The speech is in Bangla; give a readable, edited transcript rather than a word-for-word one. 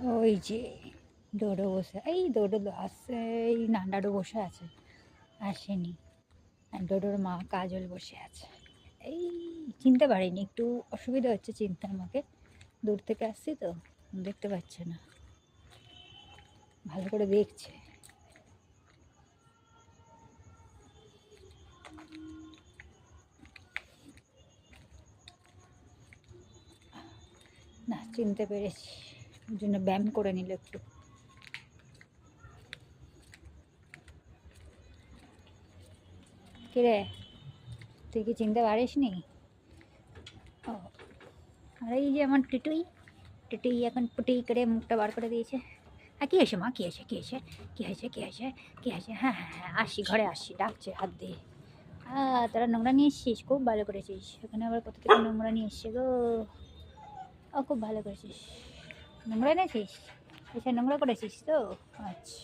ওই যে ডোডো বসে, এই ডোডো আসছে, এই নান্ডাডো বসে আছে, আসেনি। আর ডোডোর মা কাজল বসে আছে। এই চিনতে পারিনি, একটু অসুবিধা হচ্ছে চিনতে আমাকে, দূর থেকে আসছি তো, দেখতে পাচ্ছে না, ভালো করে দেখছে। না, চিনতে পেরেছি, ওই জন্য ব্যায়াম করে নিল একটু। কিরে, তুই কি চিনতে পারিস নি? ও, আর এই যে আমার টিটুই, টিটুই এখন পুটি করে মুখটা বার করে দিয়েছে। হ্যাঁ, কী হয়েছে মা, কী হয়েছে, কী হয়েছে, কী হয়েছে, কী হয়েছে, কী হয়েছে? হ্যাঁ হ্যাঁ হ্যাঁ, আসি, ঘরে আসি, ডাকছে হাত দিয়ে। তোরা নোংরা নিয়ে এসছিস, খুব ভালো করেছিস। এখানে আবার কোথা থেকে নোংরা নিয়ে এসছে গো। ও, খুব ভালো করেছিস। নোংরা এনেছিস, এসে নোংরা করেছিস তো? আচ্ছা,